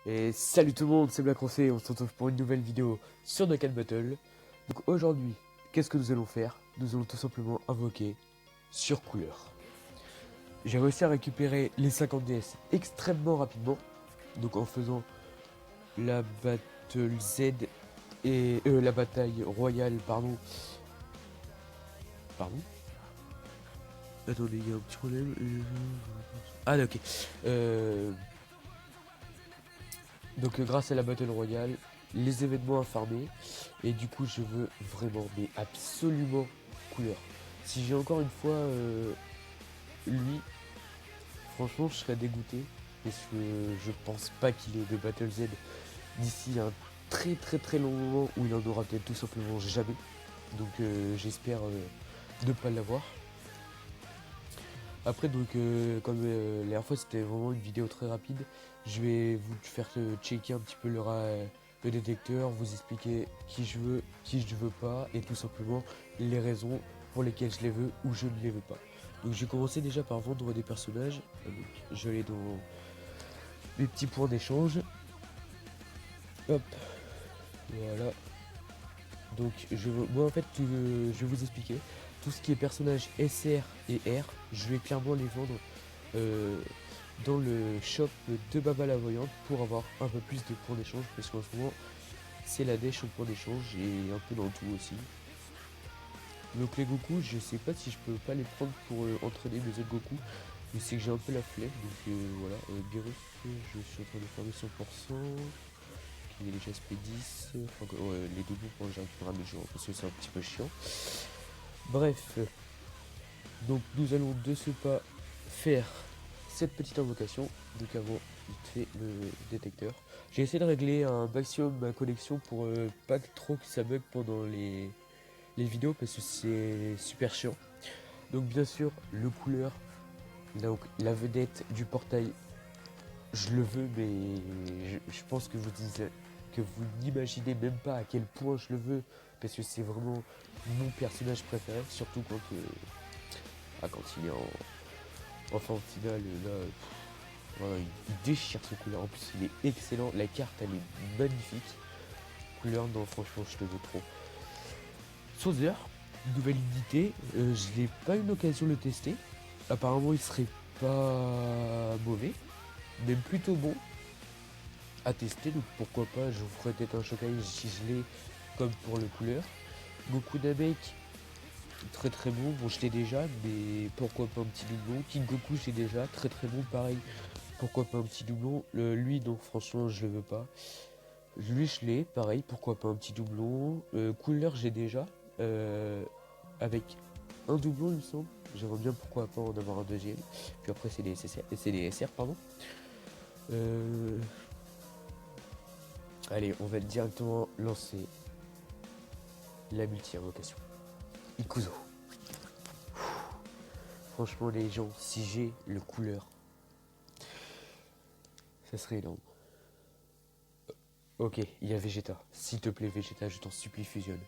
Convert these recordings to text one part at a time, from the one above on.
Et salut tout le monde, c'est Black Rosé, on se retrouve pour une nouvelle vidéo sur Dokkan Battle. Donc aujourd'hui, qu'est-ce que nous allons faire? Nous allons tout simplement invoquer sur couleur. J'ai réussi à récupérer les 50 DS extrêmement rapidement. Donc en faisant la Battle Z et la bataille royale, pardon. Attendez, il y a un petit problème. Ah ok. Donc grâce à la Battle Royale, les événements à farmer. Et du coup je veux vraiment, mais absolument couleur. Si j'ai encore une fois lui, franchement je serais dégoûté. Parce que je pense pas qu'il ait de Battle Z d'ici un très long moment où il en aura peut-être tout simplement jamais. Donc j'espère ne pas l'avoir. Après donc comme la dernière fois c'était vraiment une vidéo très rapide, je vais vous faire checker un petit peu le détecteur, vous expliquer qui je veux pas et tout simplement les raisons pour lesquelles je les veux ou je ne les veux pas. Donc j'ai commencé déjà par vendre des personnages, donc je vais aller dans mes petits points d'échange. Hop, voilà. Donc moi en fait je vais vous expliquer tout ce qui est personnage SR et R, je vais clairement les vendre euh, dans le shop de Baba la Voyante pour avoir un peu plus de points d'échange parce qu'en ce moment c'est la dèche au point d'échange et un peu dans tout aussi. Donc les Goku, je sais pas si je peux pas les prendre pour entraîner mes autres Goku, mais c'est que j'ai un peu la flemme, donc voilà. Beerus, je suis en train de farmer 100%, il est déjà SP10, enfin, les doubles pour que j'ai récupéré à mes jours parce que c'est un petit peu chiant. Bref, donc nous allons de ce pas faire cette petite invocation. Donc avant, vite fait le détecteur. J'ai essayé de régler un maximum ma connexion pour pas trop que ça bug pendant les vidéos parce que c'est super chiant. Donc bien sûr, le couleur, donc la vedette du portail, je le veux, mais je pense que vous n'imaginez même pas à quel point je le veux parce que c'est vraiment mon personnage préféré, surtout quand il est en fin de finale, là, voilà, il déchire ce couleur. En plus, il est excellent. La carte, elle est magnifique. Couleur, non, franchement, je te veux trop. Sauzer, nouvelle unité. Je n'ai pas eu l'occasion de le tester. Apparemment, il serait pas mauvais, mais plutôt bon à tester. Donc, pourquoi pas, je vous ferai peut-être un showcase si je l'ai, comme pour le couleur. Goku Namek, très bon, bon je l'ai déjà, mais pourquoi pas un petit doublon. King Goku j'ai déjà, très bon, pareil, pourquoi pas un petit doublon. Lui non, franchement je le veux pas. Lui je l'ai, pareil, pourquoi pas un petit doublon. Couleur j'ai déjà, avec un doublon il me semble. J'aimerais bien pourquoi pas en avoir un deuxième. Puis après c'est des SR pardon. Allez, on va directement lancer la multi-invocation. Ikuzo. Franchement les gens, si j'ai le couleur, ça serait énorme. Ok, il y a Vegeta. S'il te plaît Vegeta, je t'en supplie fusionne.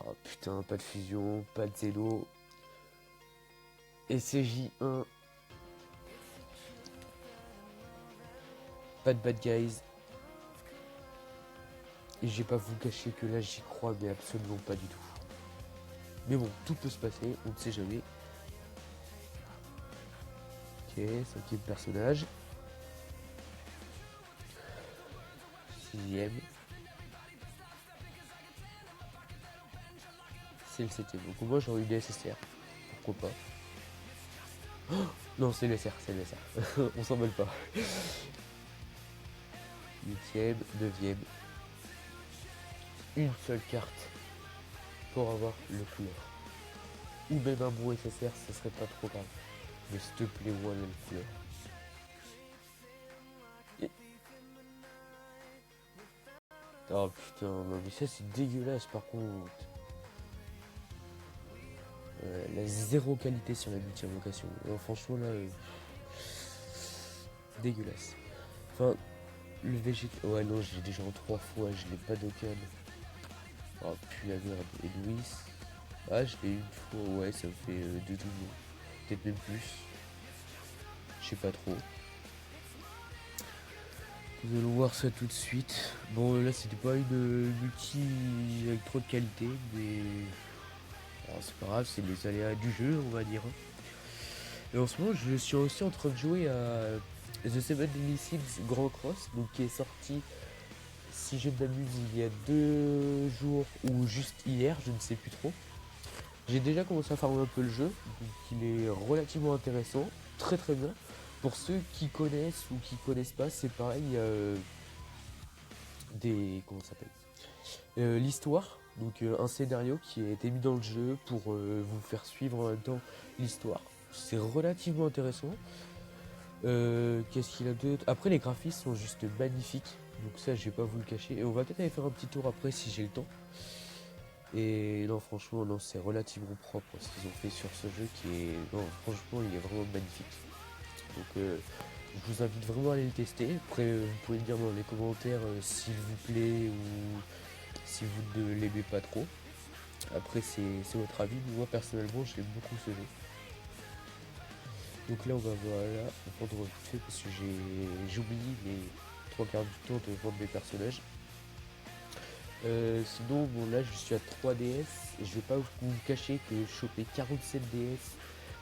Oh putain, pas de fusion, pas de Zeno. SCJ1. Pas de bad guys. Et j'ai pas vous cacher que là j'y crois mais absolument pas du tout. Mais bon, tout peut se passer, on ne sait jamais. Ok, cinquième personnage. Sixième. C'est le septième. Donc moi j'aurais eu des SSR. Pourquoi pas. Oh non, c'est le SR, c'est le SR. On s'en mêle pas. Huitième, neuvième. Une seule carte pour avoir le couleur. Ou même un bon SSR, ça serait pas trop grave. Mais s'il te plaît, voilà le couleur. Et... oh putain, non mais ça c'est dégueulasse par contre. La zéro qualité sur la multi-invocation. Franchement là, dégueulasse. Enfin, le Vegeta... ouais non, j'ai déjà en 3 fois, je l'ai pas d'aucun. Oh puis la merde. Et Louis... ah je l'ai une fois, ouais ça me fait 2 doublons. Peut-être même plus. Je sais pas trop. Nous allons voir ça tout de suite. Bon, là, c'était pas une multi avec trop de qualité, mais bon, c'est pas grave, c'est les aléas du jeu, on va dire. Et en ce moment, je suis aussi en train de jouer à The Seven Deadly Sins Grand Cross, donc qui est sorti, si je ne m'abuse, il y a 2 jours ou juste hier, je ne sais plus trop. J'ai déjà commencé à farmer un peu le jeu, donc il est relativement intéressant, très très bien. Pour ceux qui connaissent ou qui connaissent pas, c'est pareil, il y a comment ça s'appelle l'histoire, donc un scénario qui a été mis dans le jeu pour vous faire suivre en même temps l'histoire. C'est relativement intéressant. Qu'est-ce qu'il a d'autre? Après, les graphismes sont juste magnifiques, donc ça je vais pas vous le cacher, et on va peut-être aller faire un petit tour après si j'ai le temps. Et non, franchement, non, c'est relativement propre ce qu'ils ont fait sur ce jeu qui est, non, franchement, il est vraiment magnifique. Donc je vous invite vraiment à aller le tester. Après, vous pouvez me dire dans les commentaires s'il vous plaît ou si vous ne l'aimez pas trop. Après, c'est votre avis. Moi, personnellement, j'aime beaucoup ce jeu. Donc là, on va voilà, vendre vite fait parce que j'oublie les 3/4 du temps de vendre mes personnages. Sinon, bon, là, je suis à 3 DS et je vais pas vous cacher que choper 47 DS,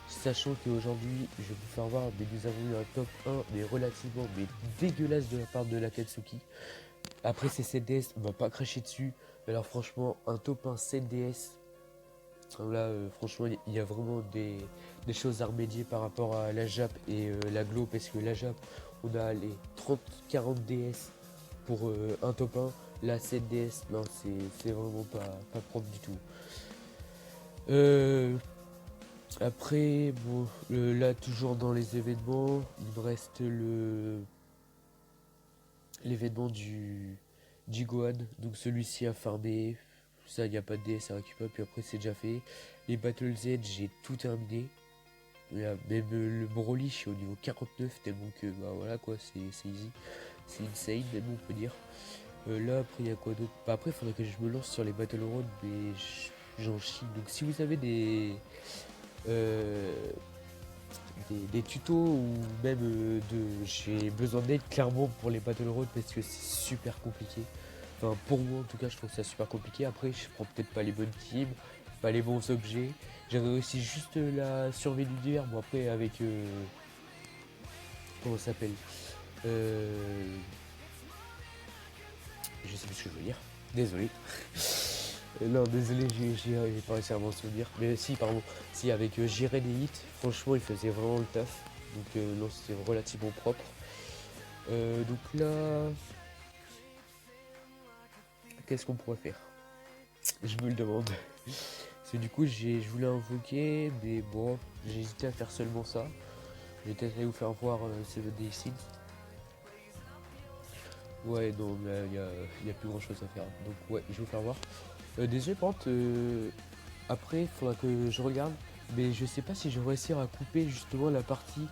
sachant qu'aujourd'hui, je vais vous faire voir, mais nous avons eu un top 1, mais relativement mais dégueulasse de la part de l'Akatsuki. Après, ces 7 DS, on va pas cracher dessus. Alors, franchement, un top 1 7 DS, là, franchement, il y a vraiment des choses à remédier par rapport à la Jap et la Glo, parce que la Jap, on a les 30-40 DS pour un top 1. La 7DS, non, c'est vraiment pas propre du tout. Après, bon, là, toujours dans les événements, il me reste l'événement du Gohan. Donc celui-ci a farmé. Ça, il n'y a pas de DS à récupérer, puis après, c'est déjà fait. Les Battle Z, j'ai tout terminé. Là, même le Broly, je suis au niveau 49, tellement que, bah voilà quoi, c'est easy. C'est insane, même on peut dire. Là, après, il y a quoi d'autre? Bah, après, il faudrait que je me lance sur les Battle Road, mais j'en chie. Donc, si vous avez euh, des tutos ou même j'ai besoin d'aide clairement pour les Battle Road parce que c'est super compliqué. Enfin, pour moi, en tout cas, je trouve ça super compliqué. Après, je prends peut-être pas les bonnes teams, pas les bons objets. J'avais aussi juste la survie du d'hiver. Bon, après, avec. Comment ça s'appelle Je sais plus ce que je veux dire. Désolé. Non, désolé, j'ai pas réussi à m'en souvenir. Mais si, pardon. Si, avec Jiren et Hit, franchement, il faisait vraiment le taf. Donc, non, c'était relativement propre. Donc là. Qu'est-ce qu'on pourrait faire? Je me le demande. Parce que du coup, je voulais invoquer, mais bon, j'ai hésité à faire seulement ça. Je vais peut-être aller vous faire voir Seven Day Sins. Ouais, non, mais il y a plus grand chose à faire. Donc, ouais, je vais vous faire voir. Désolé, par contre, après, il faudra que je regarde. Mais je sais pas si je vais réussir à couper justement la partie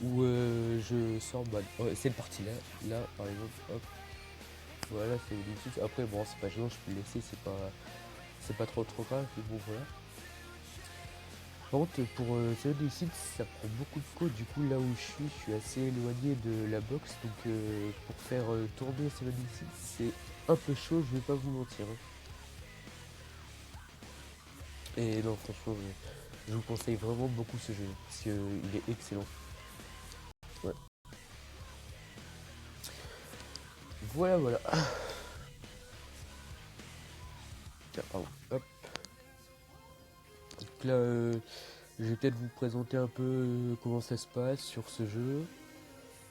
où je sors. Bah, ouais, cette partie-là, là, par exemple, hop. Voilà, c'est Day. Après, bon, c'est pas gênant, je peux le laisser, c'est pas trop grave, mais bon, voilà. Par contre, pour Seven Day, ça prend beaucoup de code. Du coup, là où je suis assez éloigné de la box. Donc, pour faire tourner Seven Day, c'est un peu chaud, je vais pas vous mentir. Hein. Et non, franchement, je vous conseille vraiment beaucoup ce jeu, parce qu'il est excellent. Ouais. Voilà, voilà. Tiens, pardon. Hop. Donc là, je vais peut-être vous présenter un peu comment ça se passe sur ce jeu,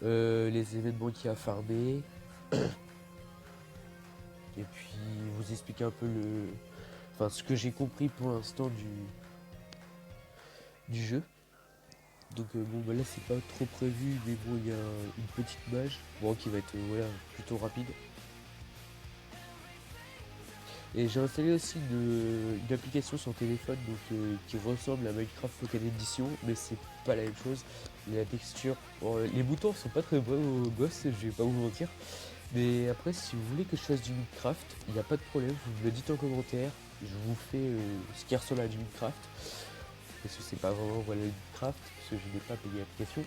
les événements qu'il y a à farmer, et puis vous expliquer un peu enfin, ce que j'ai compris pour l'instant du jeu. Donc bon bah là c'est pas trop prévu, mais bon il y a une petite mage bon, qui va être voilà, plutôt rapide. Et j'ai installé aussi une application sur téléphone donc, qui ressemble à Minecraft Pocket Edition, mais c'est pas la même chose. La texture, bon, les boutons sont pas très beaux aux gosses, je vais pas vous mentir. Mais après, si vous voulez que je fasse du Minecraft, il n'y a pas de problème, vous me le dites en commentaire. Je vous fais ce qui ressemble à du Minecraft. Parce que c'est pas vraiment voilà, du Minecraft, parce que je n'ai pas payé l'application.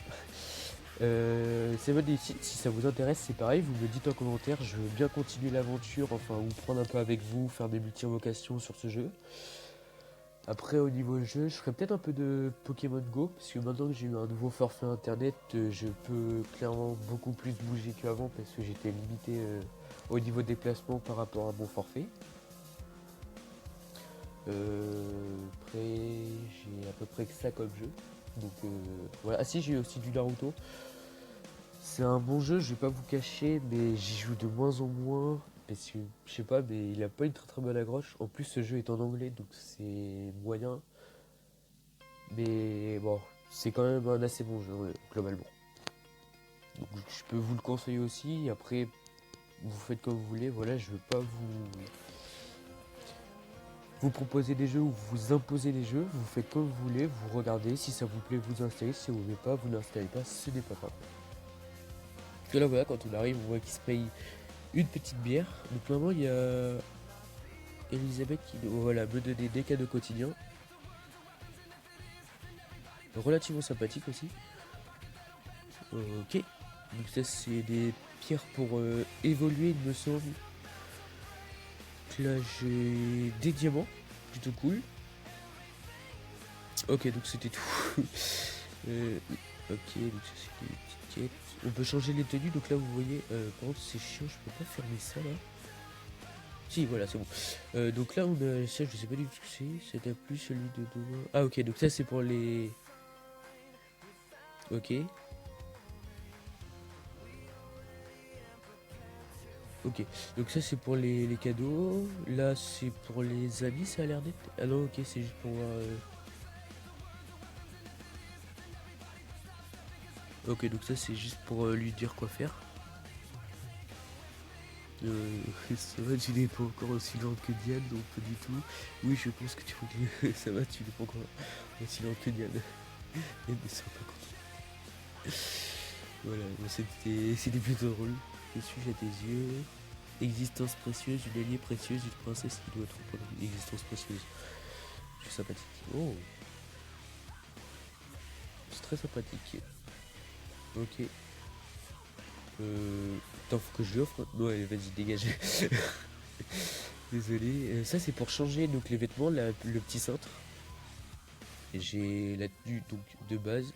C'est votre décide, si ça vous intéresse, c'est pareil, vous me dites en commentaire, je veux bien continuer l'aventure, enfin vous prendre un peu avec vous, faire des multi-invocations sur ce jeu. Après au niveau jeu, je ferai peut-être un peu de Pokémon Go, parce que maintenant que j'ai eu un nouveau forfait internet, je peux clairement beaucoup plus bouger qu'avant, parce que j'étais limité au niveau déplacement par rapport à mon forfait. Après, j'ai à peu près que ça comme jeu. Donc voilà. Ah si, j'ai aussi du Naruto. C'est un bon jeu, je vais pas vous cacher, mais j'y joue de moins en moins. Parce que, je sais pas, mais il a pas une très très bonne accroche. En plus, ce jeu est en anglais, donc c'est moyen. Mais bon, c'est quand même un assez bon jeu, ouais, globalement. Donc je peux vous le conseiller aussi. Après, vous faites comme vous voulez. Voilà, je veux pas vous proposer des jeux ou vous imposer des jeux. Vous faites comme vous voulez, vous regardez. Si ça vous plaît, vous installez. Si vous ne voulez pas, vous n'installez pas. Ce n'est pas grave. Que là, voilà, quand on arrive, on voit qu'il se paye une petite bière. Donc normalement, il y a Elisabeth qui voilà, me donnait des cadeaux quotidiens. Relativement sympathique aussi. Ok. Donc ça, c'est des pierres pour évoluer, il me semble. Donc là, j'ai des diamants. Plutôt cool. Ok, donc c'était tout. Ok, donc ça, c'est des petites quêtes. On peut changer les tenues, donc là, vous voyez. Par contre, c'est chiant, je peux pas fermer ça, là. Si, voilà, c'est bon. Donc là, on a ça, je sais pas du tout ce que c'est. Ça t'a plu celui de demain. Ah, ok, donc ça, c'est pour les. Ok. Ok, donc ça, c'est pour les cadeaux. Là, c'est pour les amis, ça a l'air d'être. Ah non, ok, c'est juste pour voir. Ok, donc ça, c'est juste pour lui dire quoi faire. Ça va, tu n'es pas encore aussi lent que Diane, donc pas du tout. Oui, je pense que tu faut que ça va, tu n'es pas encore aussi lent que Diane. Elle ne sera pas contente. Voilà, bon, c'était plutôt drôle. Je suis à tes yeux. Existence précieuse, une alliée précieuse, une princesse qui doit être pour l'existence précieuse. Je suis sympathique. Oh, c'est très sympathique. Ok. Attends, faut que je lui offre. Non, allez, vas-y, dégage. Désolé. Ça, c'est pour changer donc les vêtements, le petit cintre. Et j'ai la tenue donc de base.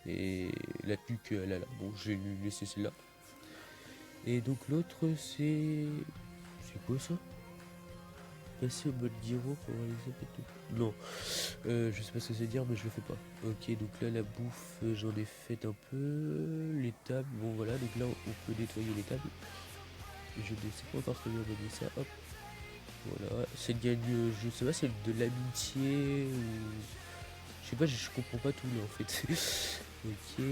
Et la tenue qu'elle a là. Bon, je vais lui laisser celle-là. Et donc l'autre, c'est. C'est quoi ça? Passer au mode gyro pour voir les appels de... Non, je sais pas ce que c'est dire, mais je le fais pas. Ok, donc là, la bouffe, j'en ai fait un peu. Les tables, bon voilà, donc là, on peut nettoyer les tables. Je ne sais pas encore très bien gagner ça, hop. Voilà, c'est gagne, je sais pas, c'est de l'amitié ou... Je sais pas, je comprends pas tout là en fait. Ok.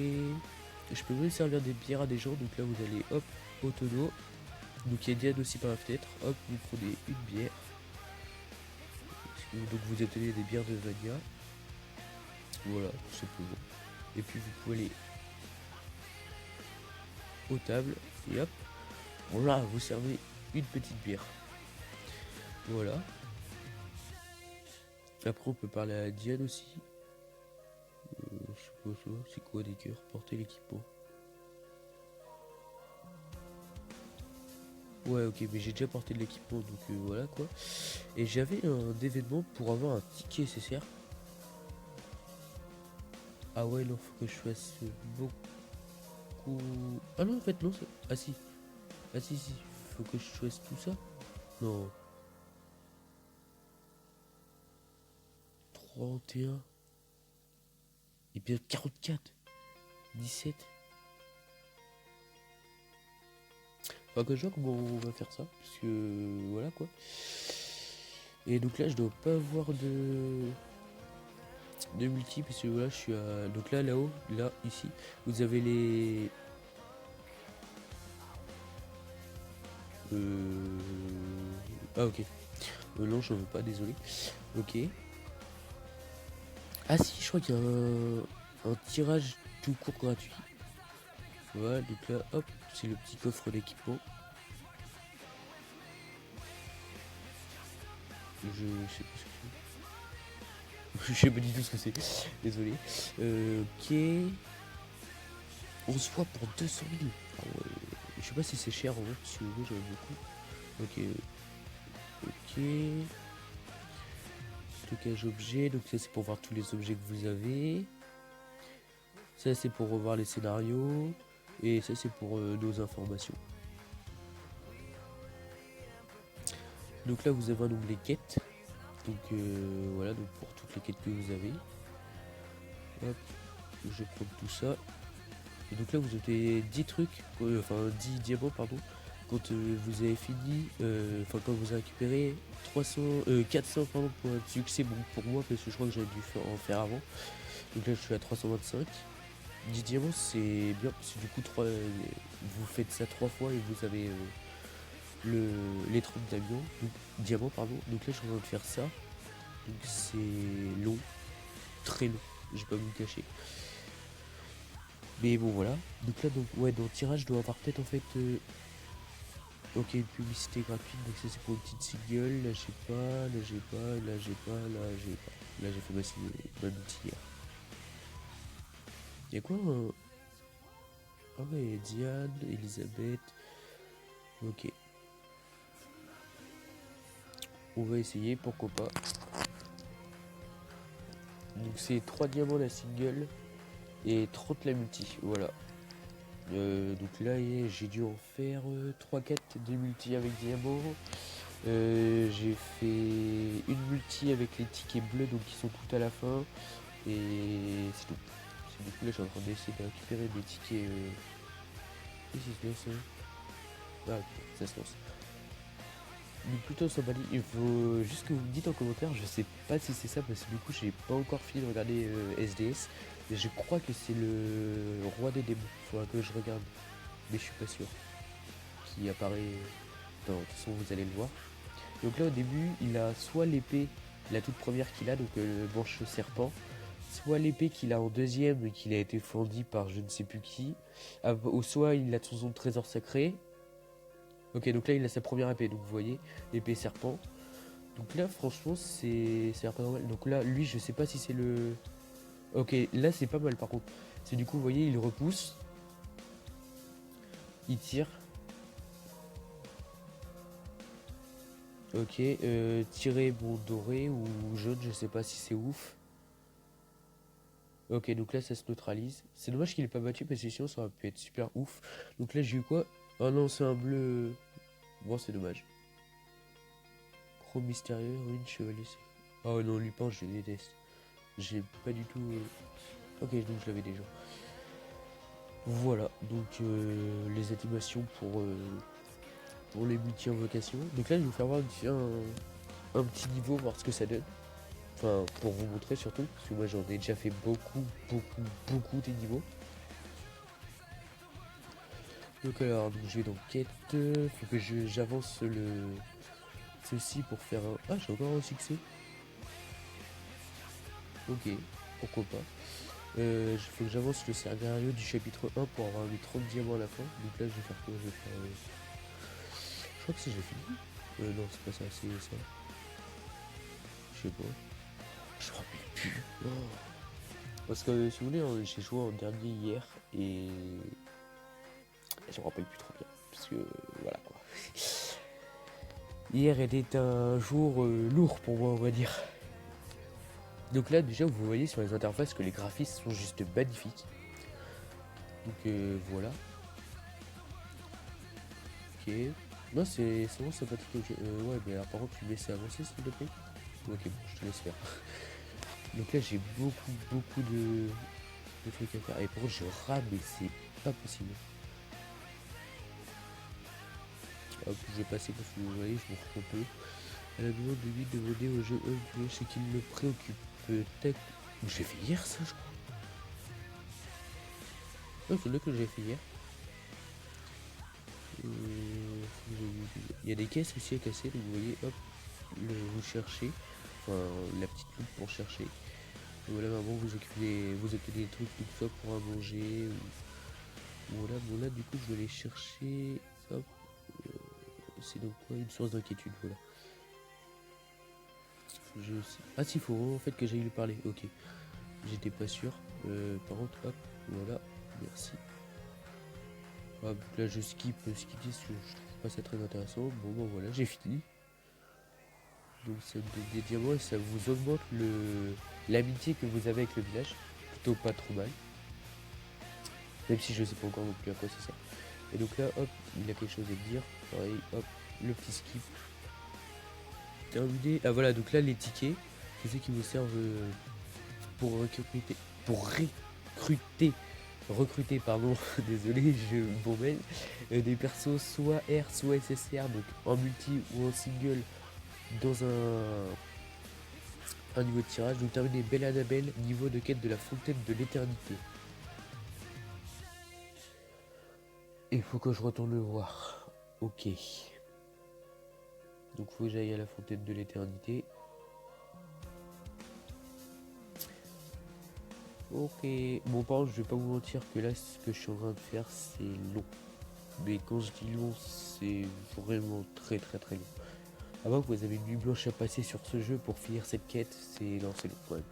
Je peux même servir des bières à des gens, donc là vous allez, hop, au tonneau. Donc il y a Diane aussi par la fenêtre, hop, vous prenez une bière. Donc vous obtenez des bières de Vania. Voilà, tout simplement. Et puis vous pouvez aller aux tables et hop, voilà, vous servez une petite bière. Voilà. Après on peut parler à Diane aussi. Je sais pas ça, c'est quoi des cœurs? Porter l'équipement. Ouais, ok, mais j'ai déjà porté de l'équipement, donc voilà quoi. Et j'avais un événement pour avoir un ticket SSR. Ah ouais, non, faut que je fasse beaucoup... Ah non, en fait, non, c'est... Ah si. Ah si, si, faut que je fasse tout ça. Non. 31. Et bien 44. 17. Enfin, que je vois comment on va faire ça. Parce que... Voilà quoi. Et donc là, je dois pas avoir de multi, parce que voilà, je suis à... Donc là, là-haut, là, ici, vous avez les... Ah ok. Non, je veux pas, désolé. Ok. Ah si, je crois qu'il y a un tirage tout court gratuit. Voilà, donc là, hop, c'est le petit coffre d'équipement. Je sais pas ce que c'est. Je sais pas du tout ce que c'est. Désolé. Ok. On se voit pour 200 000. Ah ouais. Je sais pas si c'est cher en vrai, parce que moi j'aime beaucoup. Ok. Ok. Stockage objet. Donc ça c'est pour voir tous les objets que vous avez. Ça c'est pour revoir les scénarios. Et ça c'est pour nos informations. Donc là vous avez un onglet quête. Donc voilà, donc pour toutes les quêtes que vous avez. Hop, je prends tout ça. Et donc là vous avez 10 trucs, enfin 10 diamants pardon. Quand vous avez fini, enfin quand vous avez récupéré 400 pardon, points de succès, bon pour moi parce que je crois que j'avais dû en faire avant. Donc là je suis à 325. 10 diamants c'est bien parce que du coup vous faites ça 3 fois et vous avez les 30 diamants pardon. Donc là je suis en train de faire ça. Donc c'est long, très long, je vais pas vous le cacher. Mais bon voilà. Donc là donc ouais dans le tirage je dois avoir peut-être en fait ok une publicité gratuite, donc ça c'est pour une petite single, là j'ai pas, là j'ai pas, là j'ai pas, là j'ai pas. Là j'ai fait ma multi hier. Y'a quoi ah ouais Diane, Elisabeth. Ok. On va essayer, pourquoi pas. Donc c'est 3 diamants la single et 30 la multi, voilà. Donc là j'ai dû en faire 3-4 des multi avec diamant. J'ai fait une multi avec les tickets bleus donc qui sont tout à la fin. Et c'est tout. Du coup là je suis en train d'essayer de récupérer des tickets. Qu'est-ce qui se passe ah, ça se lance. Donc plutôt sympathique. Il faut juste que vous me dites en commentaire. Je sais pas si c'est ça parce que du coup j'ai pas encore fini de regarder SDS. Mais je crois que c'est le roi des démons. Faudra que je regarde. Mais je suis pas sûr. Qui apparaît. De toute façon vous allez le voir. Donc là au début il a soit l'épée, la toute première qu'il a, donc le manche serpent, soit l'épée qu'il a en deuxième et qu'il a été fourni par je ne sais plus qui, ou soit il a son trésor sacré. Ok donc là il a sa première épée, donc vous voyez, l'épée serpent. Donc là franchement c'est pas normal. Donc là lui je sais pas si c'est le... Ok là c'est pas mal par contre. C'est du coup vous voyez il repousse, il tire. Ok, tirer bon doré ou jaune, je sais pas si c'est ouf. Ok, donc là ça se neutralise. C'est dommage qu'il ait pas battu parce que sinon ça aurait pu être super ouf. Donc là j'ai eu quoi? Oh non, c'est un bleu. Bon, c'est dommage. Chrome mystérieux, ruine, chevalier. Oh non, Lupin, je le déteste. J'ai pas du tout. Ok, donc je l'avais déjà. Voilà, donc les animations pour les multi-invocations. Donc là, je vais vous faire voir un petit niveau, voir ce que ça donne. Enfin, pour vous montrer surtout, parce que moi j'en ai déjà fait beaucoup des niveaux. Donc alors, donc, je vais dans quête, faut que j'avance ceci pour faire un... Ah, j'ai encore un succès. Ok, pourquoi pas. Faut que j'avance le scénario du chapitre 1 pour avoir les 30 diamants à la fin. Donc là, je vais faire quoi? Je vais faire... Je crois que c'est j'ai fini. Non, c'est pas ça, c'est ça. Je sais pas. Je me rappelle plus. Oh. Parce que si vous voulez, hein, j'ai joué en dernier hier et je me rappelle plus trop bien. Parce que voilà quoi. Hier était un jour lourd pour moi, on va dire. Donc là, déjà, vous voyez sur les interfaces que les graphismes sont juste magnifiques. Donc voilà. Ok. Non, c'est vraiment sympathique. Ouais, mais alors par contre, tu me laisses avancer s'il te plaît. Ok, bon, je te laisse faire. Donc là, j'ai beaucoup de trucs à faire. Et par contre, je rame, mais c'est pas possible. Hop, je vais passer parce que vous voyez, je me retrouve un peu. À la demande de lui demander au jeu ce qui le préoccupe. Peut-être. J'ai fait hier ça, je crois. Oh, c'est là que j'ai fait hier. Il y a des caisses aussi à casser, donc vous voyez, hop, vous cherchez, enfin la petite loupe pour chercher. Et voilà, vraiment vous occupez des trucs tout ça pour à manger. Voilà, bon là du coup je vais aller chercher, hop, c'est donc quoi une source d'inquiétude, voilà. Ah si, il faut vraiment en fait que j'aille lui parler, ok. J'étais pas sûr. Par contre, hop, voilà, merci. Hop, donc là je skip ce qu'ils disent, je trouve pas ça très intéressant. Bon voilà, j'ai fini. Donc ça me donne des diamants et ça vous augmente l'amitié que vous avez avec le village. Plutôt pas trop mal. Même si je sais pas encore non plus à quoi c'est ça. Et donc là, hop, il a quelque chose à te dire. Pareil, hop, le petit skip. Terminé. Ah voilà, donc là les tickets, c'est ceux qui vous servent pour recruter. Pour recruter, pardon, désolé, je m'emmêle, des persos soit R, soit SSR, donc en multi ou en single dans un niveau de tirage. Donc terminé Belle Annabelle, niveau de quête de la fontaine de l'éternité. Il faut que je retourne le voir. Ok. Donc faut que j'aille à la fontaine de l'éternité. Ok. Bon par contre je vais pas vous mentir que là ce que je suis en train de faire c'est long. Mais quand je dis long c'est vraiment très long. Avant que vous avez une nuit blanche à passer sur ce jeu pour finir cette quête, c'est long quand même.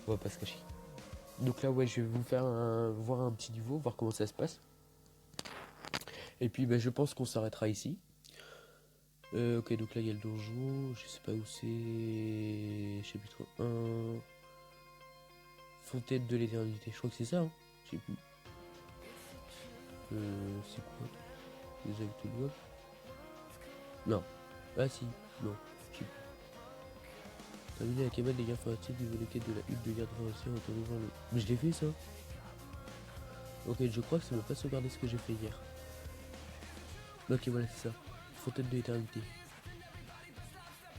On va pas se cacher. Donc là ouais je vais vous faire voir un petit niveau, voir comment ça se passe. Et puis bah, je pense qu'on s'arrêtera ici. Ok donc là il y a le donjon, je sais pas où c'est. Chapitre 1. Fontaine de l'éternité, je crois que c'est ça, hein. Je sais plus. C'est quoi? Les actes de loi? Non. Ah si, non. Je sais plus. Terminer la cabane des gardes forestiers, niveau des quêtes de la hutte de garde forestière en autorisant le. Mais je l'ai fait ça. Ok, je crois que ça m'a pas sauvegardé ce que j'ai fait hier. Ok, voilà, c'est ça. Fontaine de l'éternité.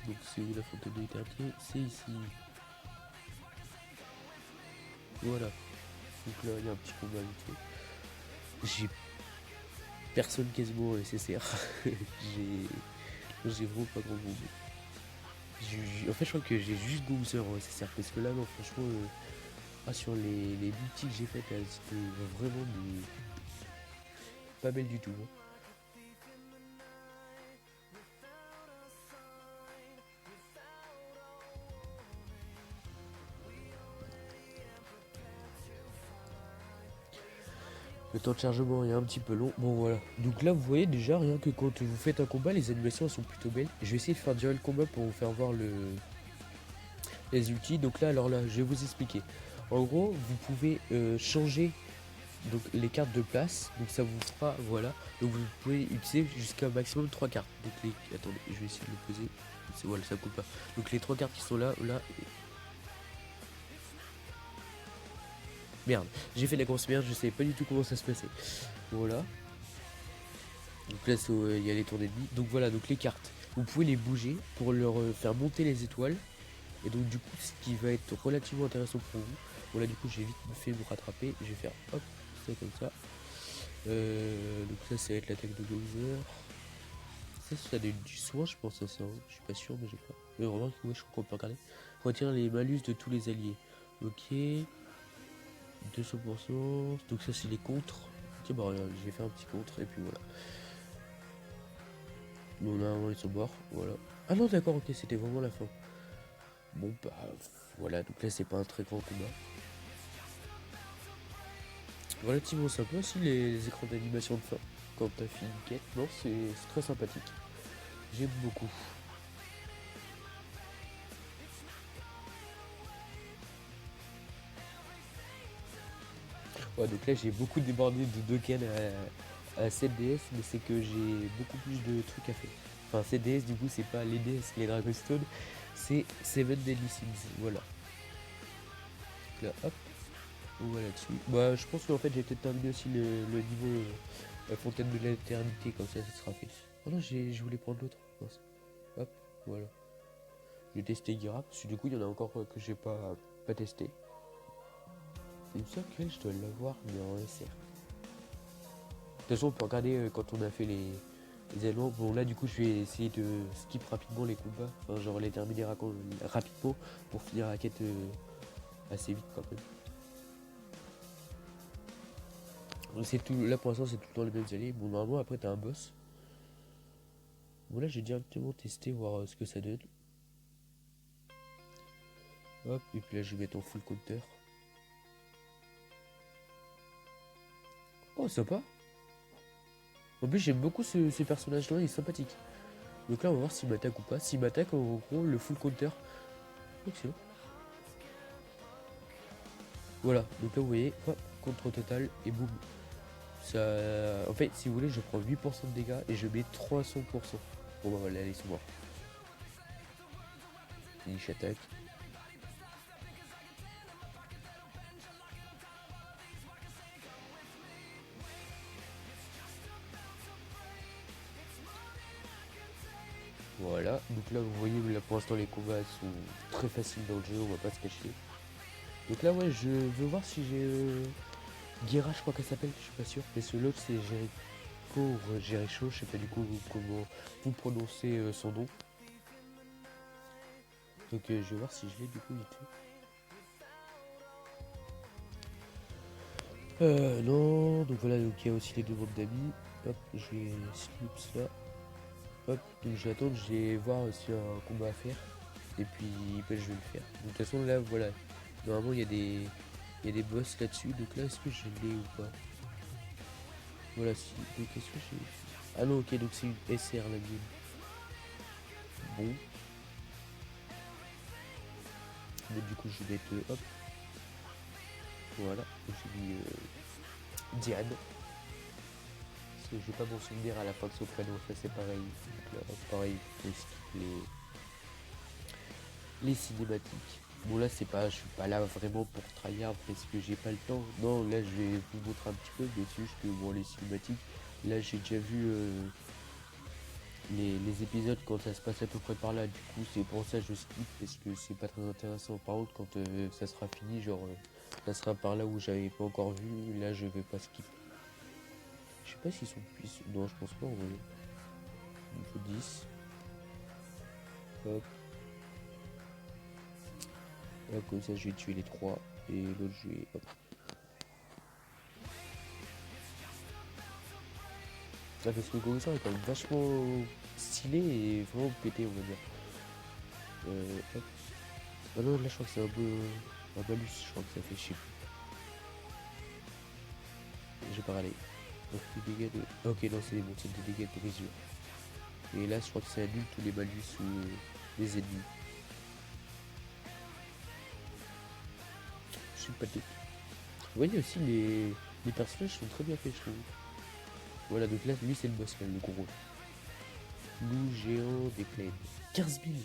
Donc c'est où la fontaine de l'éternité? C'est ici. Voilà. Donc là, il y a un petit combat vite fait. J'ai personne quasiment nécessaire. j'ai vraiment pas grand monde. En fait, je crois que j'ai juste Goomser en SSR parce que là, non, franchement, sur les multis que j'ai faites, c'était vraiment pas belle du tout, hein. Le temps de chargement est un petit peu long. Bon, voilà. Donc là, vous voyez déjà, rien que quand vous faites un combat, les animations sont plutôt belles. Je vais essayer de faire durer le combat pour vous faire voir les ultis. Donc là, alors là, je vais vous expliquer. En gros, vous pouvez changer donc les cartes de place, donc ça vous fera, voilà, donc vous pouvez utiliser jusqu'à un maximum 3 cartes. Donc attendez, je vais essayer de le poser, voilà, ça coupe pas. Donc les 3 cartes qui sont là, merde, j'ai fait la grosse merde, je savais pas du tout comment ça se passait. Voilà. Donc là il y a les tours d'ennemis. Donc voilà, donc les cartes, vous pouvez les bouger pour leur faire monter les étoiles. Et donc du coup ce qui va être relativement intéressant pour vous. Voilà, du coup j'ai vite fait me rattraper, je vais faire hop, ça comme ça. Donc ça va être l'attaque de Gozer. Ça donne du soin, je pense, à ça. Hein. Je suis pas sûr, mais j'ai pas. Mais remarque, ouais, je crois qu'on peut regarder. Retire les malus de tous les alliés. Ok. 200%. Donc ça, c'est les contres. Ok, bah regarde, je vais faire un petit contre, et puis voilà. Bon, normalement, ils sont morts. Voilà. Ah non, d'accord, ok, c'était vraiment la fin. Bon, bah voilà. Donc là, c'est pas un très grand combat. Relativement sympa aussi les écrans d'animation de fin. Quand t'as fini une quête, non, c'est très sympathique. J'aime beaucoup. Ouais, donc là j'ai beaucoup débordé de Dokkan à 7DS, mais c'est que j'ai beaucoup plus de trucs à faire. Enfin 7DS du coup c'est pas les DS, les Dragonstone, c'est Seven Deadly Sins, voilà. Donc là hop, on va là-dessus. Bah je pense qu'en fait j'ai peut-être terminé aussi le niveau la fontaine de l'éternité, comme ça sera fait. Oh non, je voulais prendre l'autre. Hop, voilà. J'ai testé Gira, parce que du coup il y en a encore que j'ai pas testé. Il me semble que je dois l'avoir mais en SR. De toute façon, on peut regarder quand on a fait les éléments. Bon, là, du coup, je vais essayer de skip rapidement les combats. Enfin, genre les terminer rapidement pour finir la quête assez vite quand même. Donc, c'est tout, là, pour l'instant, c'est tout le temps les mêmes alliés. Bon, normalement, après, t'as un boss. Bon, là, j'ai directement testé, voir ce que ça donne. Hop, et puis là, je vais mettre en full counter. Oh, sympa. En plus, j'aime beaucoup ce personnage-là, il est sympathique. Donc là, on va voir s'il m'attaque ou pas. S'il m'attaque, en gros, le full counter. Excellent. Voilà, donc là, vous voyez, hop, contre total, et boum. Ça... En fait, si vous voulez, je prends 8% de dégâts et je mets 300%. Bon, bah voilà, ils sont morts. Finish attaque. Voilà, donc là, vous voyez, là, pour l'instant, les combats sont très faciles dans le jeu, on va pas se cacher. Donc là, ouais, je veux voir si j'ai... Guerra, je crois qu'elle s'appelle, je suis pas sûr. Mais ce l'autre, c'est Jericho ou Jericho, je sais pas du coup comment vous prononcez son nom. Donc je vais voir si je l'ai du coup vite fait. Non, donc voilà, donc il y a aussi les demandes d'amis. Hop, je vais snip ça. Hop, donc je vais attendre, je vais voir s'il y a un combat à faire. Et puis ben, je vais le faire. Donc, de toute façon là, voilà. Normalement il y a des boss là-dessus. Donc là, est-ce que je l'ai ou pas? Voilà, si. Donc est-ce que j'ai... Ah non, ok, donc c'est une SR la mienne. Bon. Mais du coup, je vais mettre hop. Voilà. J'ai mis Diane. Parce que j'ai pas bon souvenir à la fin de son prénom. Ça, c'est pareil. Donc là, pareil, faut skip les cinématiques. Bon, là, c'est pas, je suis pas là vraiment pour tryhard parce que j'ai pas le temps. Non, là, je vais vous montrer un petit peu. Mais c'est juste que, bon, les cinématiques, là, j'ai déjà vu les épisodes quand ça se passe à peu près par là. Du coup, c'est pour ça que je skip parce que c'est pas très intéressant. Par contre, quand ça sera fini, genre ça sera par là où j'avais pas encore vu. Là, je vais pas skip. Je sais pas s'ils sont puissants. Non, je pense pas en vrai. Niveau 10. Hop. Là, comme ça, je vais tuer les 3. Et l'autre, je vais. Hop. Ah, parce que Gogosar est quand même vachement stylé et vraiment pété, on va dire. Hop. Ah non, là, je crois que c'est un peu. Un malus, je crois que ça fait chier. J'ai pas râlé. Donc, les dégâts de. Ah, ok, non, c'est bon, c'est des dégâts de brisure. Et là, je crois que ça annule tous les malus ou les ennemis. Sympathique. Vous voyez aussi, les personnages sont très bien faits, je trouve. Voilà, donc là, lui, c'est le boss, là, le gros. Loup géant des plaines. 15 000.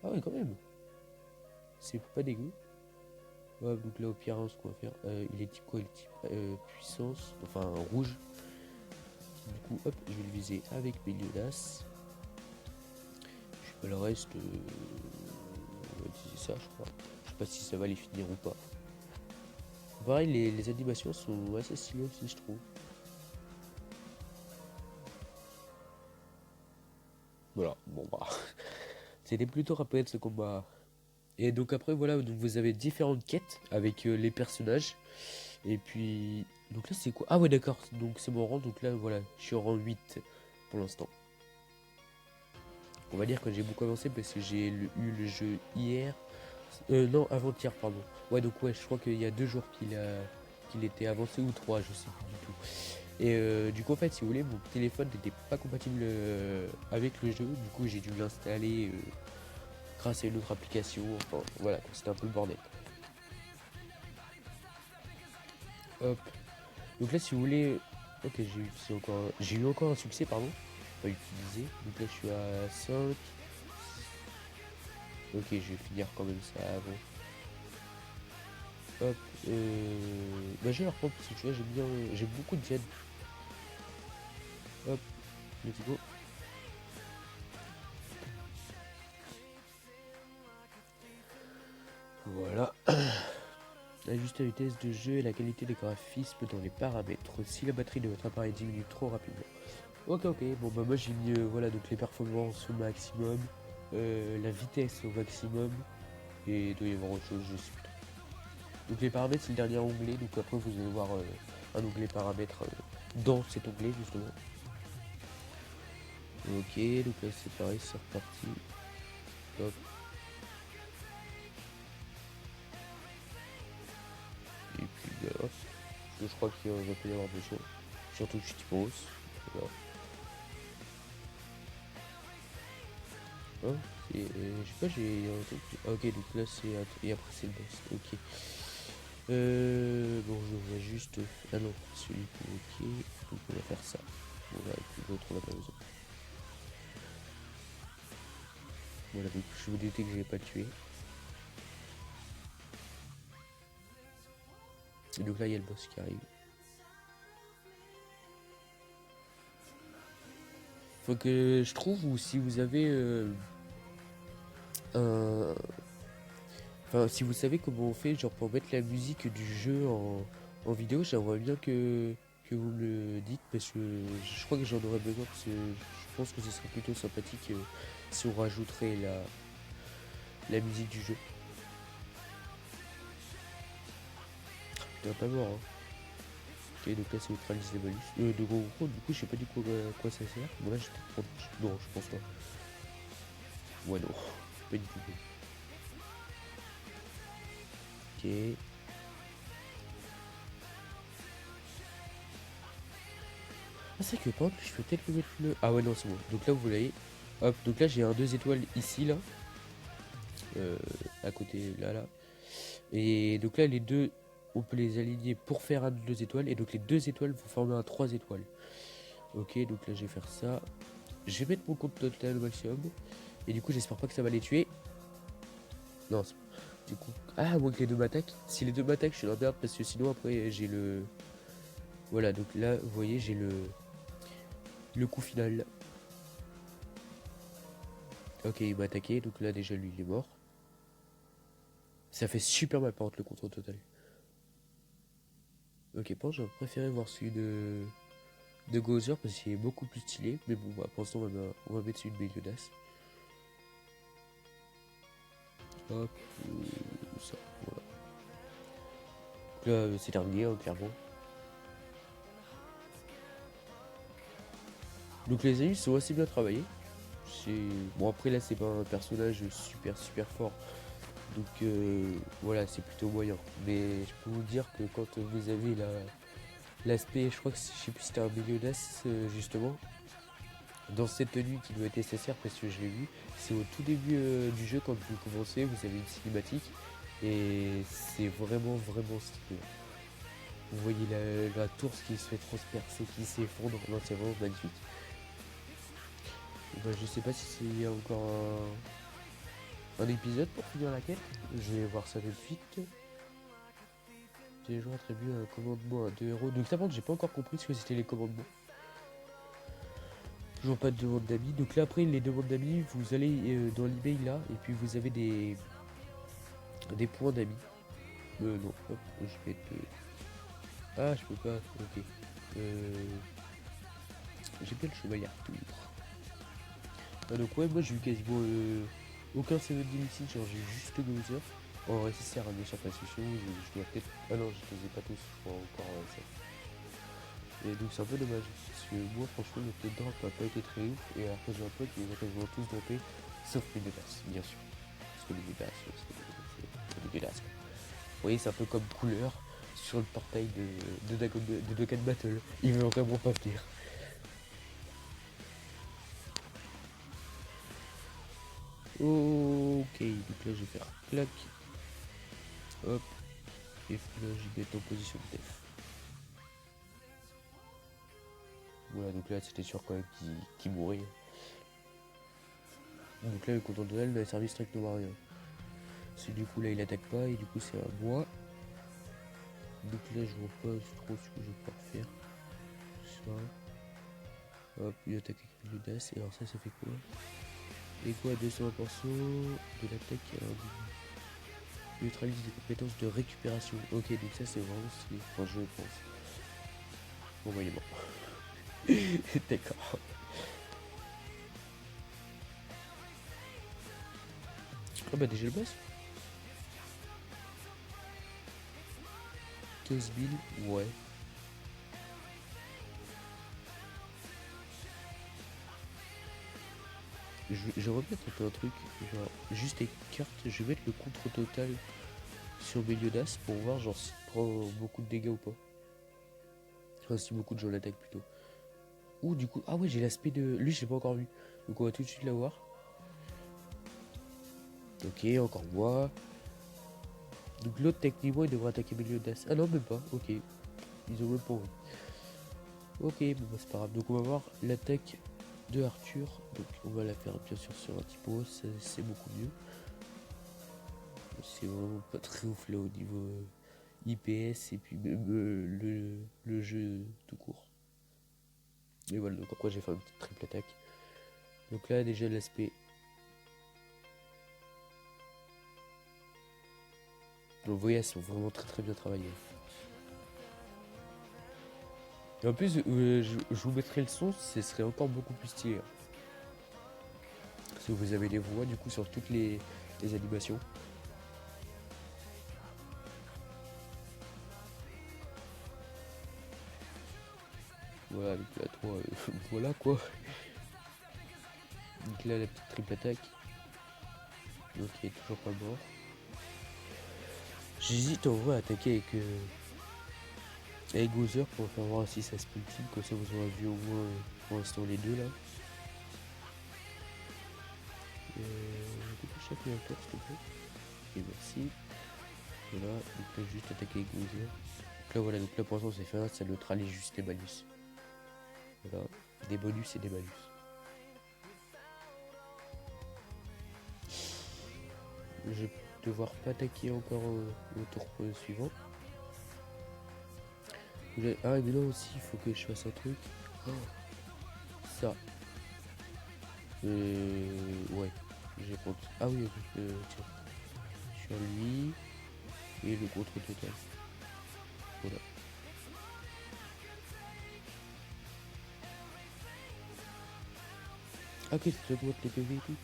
Ah ouais, quand même. C'est pas dégueu. Ouais, donc là, au pire, ce qu'on va faire, il est type quoi? Il est type puissance, enfin rouge. Du coup, hop, je vais le viser avec Meliodas. Je sais pas le reste. On va utiliser ça, je crois. Je sais pas si ça va les finir ou pas. Pareil, les animations sont assez stylées aussi, je trouve. Voilà, bon bah. C'était plutôt rapide ce combat. Et donc après, voilà, donc vous avez différentes quêtes avec les personnages. Et puis. Donc là, c'est quoi? Ah ouais, d'accord. Donc c'est mon rang. Donc là, voilà, je suis en rang 8 pour l'instant. On va dire que j'ai beaucoup avancé parce que j'ai eu le jeu hier. Non, avant-hier, pardon. Ouais, donc ouais, je crois qu'il y a 2 jours qu'il était avancé ou 3, je sais plus du tout. Et du coup, en fait, si vous voulez, mon téléphone n'était pas compatible avec le jeu. Du coup, j'ai dû l'installer grâce à une autre application. Enfin, voilà, c'était un peu le bordel. Hop. Donc là, si vous voulez. Ok, j'ai eu encore un succès, pardon. Pas utilisé. Donc là, je suis à 5. Ok, je vais finir quand même ça avant. Hop. Bah, je vais la reprendre parce que tu vois, j'ai beaucoup de diènes. Hop. Let's go. Voilà. Ajuster la vitesse de jeu et la qualité des graphismes dans les paramètres. Si la batterie de votre appareil diminue trop rapidement. Ok, ok. Bon, bah, moi j'ai mis voilà, donc les performances au maximum, la vitesse au maximum, et il doit y avoir autre chose, je sais plus. Donc les paramètres, c'est le dernier onglet. Donc après, vous allez voir un onglet paramètres dans cet onglet, justement. Ok, donc là c'est pareil, c'est reparti. Hop. Et puis hop. Je crois qu'il va pas y avoir besoin. Surtout que je suis type rose. Voilà. Hein, je sais pas, j'ai un truc. Ah, ok, donc là c'est. Et après c'est le boss. Ok. Bon, je vois juste. Ah non, celui qui ok. Donc on va faire ça. Voilà, et puis l'autre on a pas besoin. Voilà, donc je me doutais que je n'avais pas tué. Et donc là il y a le boss qui arrive. Faut que je trouve, ou si vous avez un. Enfin, si vous savez comment on fait, genre pour mettre la musique du jeu en vidéo, j'aimerais bien que vous me le dites parce que je crois que j'en aurais besoin parce que je pense que ce serait plutôt sympathique si on rajouterait la musique du jeu. T'es pas mort, hein. Ok, donc là c'est neutralise les malus. De gros, du coup, je sais pas du coup à quoi ça sert. Bon, là, je vais prendre. Non, je pense pas. Ouais, non, pas du tout. Ok. Ah, c'est que par contre, je peux peut-être le mettre le. Ah, ouais, non, c'est bon. Donc là, vous voyez. Hop, donc là, j'ai un 2 étoiles ici, là. À côté, là. Et donc là, les deux, on peut les aligner pour faire un 2 étoiles. Et donc les 2 étoiles vont former un 3 étoiles. Ok, donc là, je vais faire ça. Je vais mettre mon compte total au maximum. Et du coup, j'espère pas que ça va les tuer. Non, du coup. Ah, moi que les deux m'attaquent. Si les deux m'attaquent, je suis dans la merde parce que sinon, après, j'ai le. Voilà, donc là, vous voyez, j'ai le coup final. Ok, il m'a attaqué. Donc là, déjà, lui, il est mort. Ça fait super mal par contre le contrôle total. Ok, bon, j'aurais préféré voir celui de Gozer parce qu'il est beaucoup plus stylé. Mais bon, bah, pour l'instant, on va mettre celui de Meliodas. Hop, ça, voilà. Donc là, c'est terminé, hein, clairement. Donc les amis sont assez bien travaillés. Bon, après, là, c'est pas un personnage super fort. Donc voilà, c'est plutôt moyen. Mais je peux vous dire que quand vous avez l'aspect, je crois que je sais plus si c'était un Meliodas justement, dans cette tenue qui doit être nécessaire parce que je l'ai vu, c'est au tout début du jeu quand vous commencez, vous avez une cinématique et c'est vraiment stylé. Vous voyez la tour qui se fait transpercer, qui s'effondre, non c'est vraiment magnifique. Et ben, je sais pas si c'est encore un épisode pour finir la quête, je vais voir ça tout de suite. Les joueurs attribuent un commandement à 2 héros. Donc ça par contre j'ai pas encore compris ce que c'était les commandements. Toujours pas de demande d'amis. Donc là après les demandes d'amis, vous allez dans l'email là et puis vous avez des points d'amis. Non, hop, je vais être. Ah je peux pas, ok. J'ai bien le chevalier Arthur. Ah, donc ouais moi j'ai eu quasiment aucun CV difficile, genre j'ai juste Gozer. En vrai ça sert à bien sûr pas solution, je dois peut-être. Ah non je les ai pas tous, je crois encore ça. Et donc c'est un peu dommage, parce que moi franchement le taux de drop n'a pas été très ouf, et après j'ai un pote qui les a quasiment tous droppés, sauf les déplaces, bien sûr. Parce que les déplaces, c'est dégueulasse. Vous voyez, c'est un peu comme couleur sur le portail de Dokkan Battle. Il veut vraiment pas venir. Ok, donc là je vais faire clac. Hop. Et puis là je vais mettre en position de def. Voilà, donc là c'était sûr quand même qu'il mourrait. Donc là le contrôle de n'a servi strictement à rien. Parce que du coup là il attaque pas et du coup c'est à moi. Donc là je vois pas trop ce que je vais pouvoir faire. Ça. Hop, il attaque avec l'audace. Et alors ça fait quoi? Et quoi, 220% de l'attaque neutralise des compétences de récupération. Ok, donc ça c'est vraiment stylé. Enfin je pense. Bon bah il est mort. D'accord. Ah bah déjà le boss. 15 000, ouais. Je vais remettre un peu un truc, genre juste les cartes, je vais mettre le contre total sur Meliodas pour voir genre s'il prend beaucoup de dégâts ou pas. Enfin, si beaucoup de gens l'attaquent plutôt. Ouh, du coup, ah ouais, j'ai l'aspect de... Lui, je l'ai pas encore vu. Donc on va tout de suite l'avoir. Ok, encore moi. Donc l'autre, techniquement, il devrait attaquer Meliodas. Ah non, même pas, ok. Ils ont même pas envie. Ok, bon bah c'est pas grave. Donc on va voir l'attaque de Arthur. Donc on va la faire bien sûr sur un typo, c'est beaucoup mieux. C'est vraiment pas très ouf là au niveau IPS et puis même le jeu tout court. Et voilà, donc après j'ai fait une petite triple attaque. Donc là déjà l'aspect. Donc vous voyez, elles sont vraiment très bien travaillées. Et en plus, je vous mettrai le son, ce serait encore beaucoup plus stylé. Parce que vous avez les voix du coup sur toutes les animations. Voilà, avec la 3, voilà quoi. Donc là, la petite triple attaque. Donc il est toujours pas mort. J'hésite en vrai à attaquer avec Gozer pour faire voir si ça se ultime. Comme ça, vous aurez vu au moins pour l'instant les deux là. Dépêche un peu, s'il te plaît. Et merci. Voilà, donc là, juste attaquer avec Gozer. Donc là, voilà, donc là pour l'instant, c'est fait. Ça neutralise juste les bonus. Voilà, des bonus et des malus. Je vais devoir pas attaquer encore au tour suivant. Ah mais non aussi il faut que je fasse un truc. Oh, ça. Ouais. J'ai compte. Ah oui, ok. Tiens. Sur lui. Et le contre total. Voilà. Ah ok, ça augmente les PV et tout.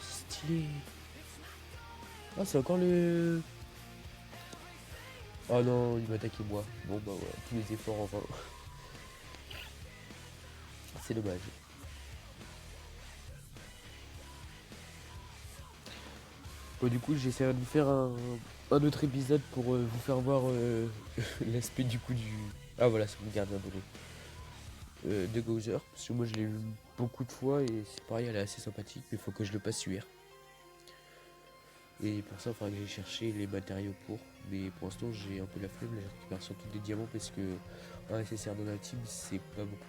Stylé. Ah c'est encore le... Oh non, il m'a attaqué moi. Bon bah voilà, tous les efforts en vain. C'est dommage. Bon du coup j'essaierai de vous faire un autre épisode pour vous faire voir l'aspect du coup du... Ah voilà, c'est mon gardien de Gozer. Parce que moi je l'ai eu beaucoup de fois et c'est pareil, elle est assez sympathique, mais il faut que je le passe UR. Et pour ça, il faudra que j'aille chercher les matériaux pour. Mais pour l'instant, j'ai un peu la flemme, là, je récupère surtout des diamants parce que un SSR dans la team, c'est pas beaucoup.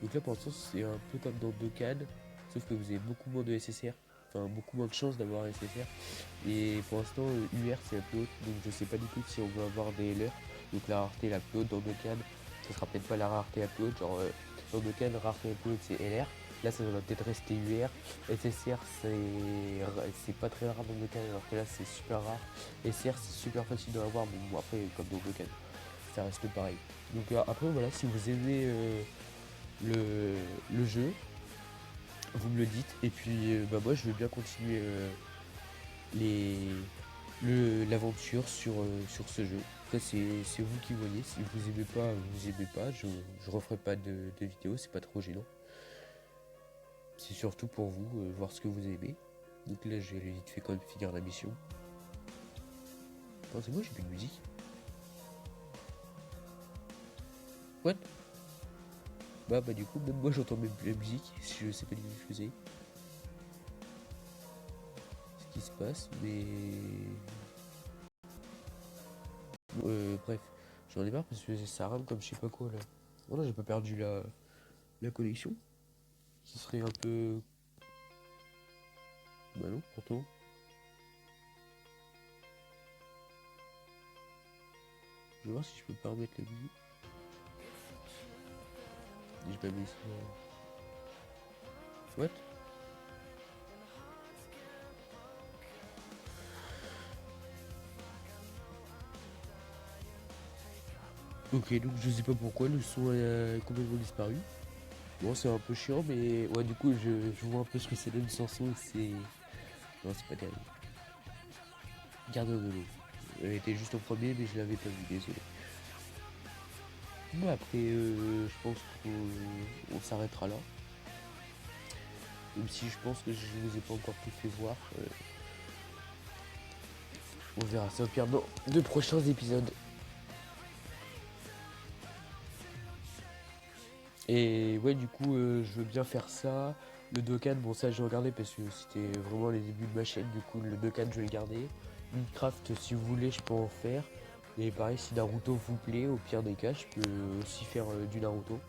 Donc là, pour l'instant, c'est un peu comme dans Dokkan, sauf que vous avez beaucoup moins de SSR, enfin beaucoup moins de chances d'avoir un SSR. Et pour l'instant, UR c'est la plus haute, donc je sais pas du tout si on va avoir des LR. Donc la rareté la plus haute dans Dokkan, ce sera peut-être pas la rareté la plus haute, genre dans Dokkan, rareté la plus haute c'est LR. Là, ça va peut-être rester UR. SSR, c'est pas très rare dans Dokkan, alors que là, c'est super rare. SR, c'est super facile d'en avoir, mais bon, après, comme dans Dokkan, ça reste pareil. Donc après, voilà, si vous aimez le jeu, vous me le dites. Et puis, bah, moi, je vais bien continuer les l'aventure sur ce jeu. Après, c'est vous qui voyez. Si vous aimez pas, vous aimez pas. Je referai pas de vidéo, c'est pas trop gênant. C'est surtout pour vous, voir ce que vous aimez. Donc là, j'ai vite fait quand même finir la mission. Oh, c'est moi, j'ai plus de musique. What? Bah du coup, même moi, j'entends même plus la musique. Je sais pas diffuser ce qui se passe, mais... bref, j'en ai marre parce que ça rame comme je sais pas quoi, là. Oh non, j'ai pas perdu la connexion. Ce serait un peu... Bah non, pourtant. Je vais voir si je peux pas remettre la musique. J'ai pas mis ça. What? Ok, donc je sais pas pourquoi le son a complètement disparu. Bon, c'est un peu chiant, mais ouais, du coup, je vois un peu ce que c'est donne sans son et c'est... Non, c'est pas terrible. Gardien de l'eau. Elle était juste en premier, mais je l'avais pas vu, désolé. Bon, après, je pense qu'on s'arrêtera là. Même si je pense que je vous ai pas encore tout fait voir. On verra ça au pire dans de prochains épisodes. Et ouais, du coup, je veux bien faire ça. Le Dokkan, bon, ça j'ai regardé parce que c'était vraiment les débuts de ma chaîne. Du coup, le Dokkan, je vais le garder. Minecraft, si vous voulez, je peux en faire. Et pareil, si Naruto vous plaît, au pire des cas, je peux aussi faire du Naruto.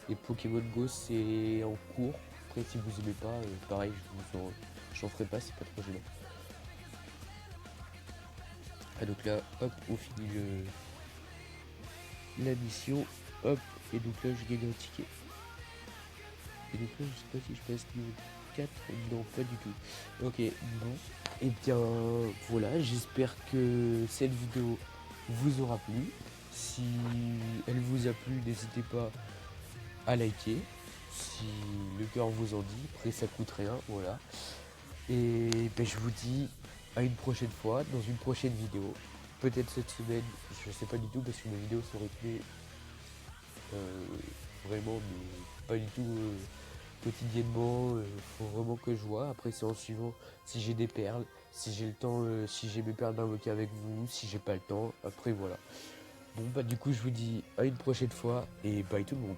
Et Pokémon Go, c'est en cours. Après, si vous aimez pas, pareil, j'en ferai pas, c'est pas trop gênant. Ah, donc là, hop, on finit la mission. Hop, et donc là, je gagne un ticket. Et donc là, je sais pas si je passe niveau 4. Non, pas du tout. Ok, bon. Et bien, voilà, j'espère que cette vidéo vous aura plu. Si elle vous a plu, n'hésitez pas à liker. Si le cœur vous en dit, après ça coûte rien, voilà. Et ben, je vous dis à une prochaine fois, dans une prochaine vidéo. Peut-être cette semaine, je sais pas du tout parce que mes vidéos sont rythmées vraiment, mais pas du tout quotidiennement. Faut vraiment que je vois. Après, c'est en suivant si j'ai des perles, si j'ai le temps, si j'ai mes perles d'invoquer avec vous, si j'ai pas le temps. Après, voilà. Bon, bah, du coup, je vous dis à une prochaine fois et bye tout le monde.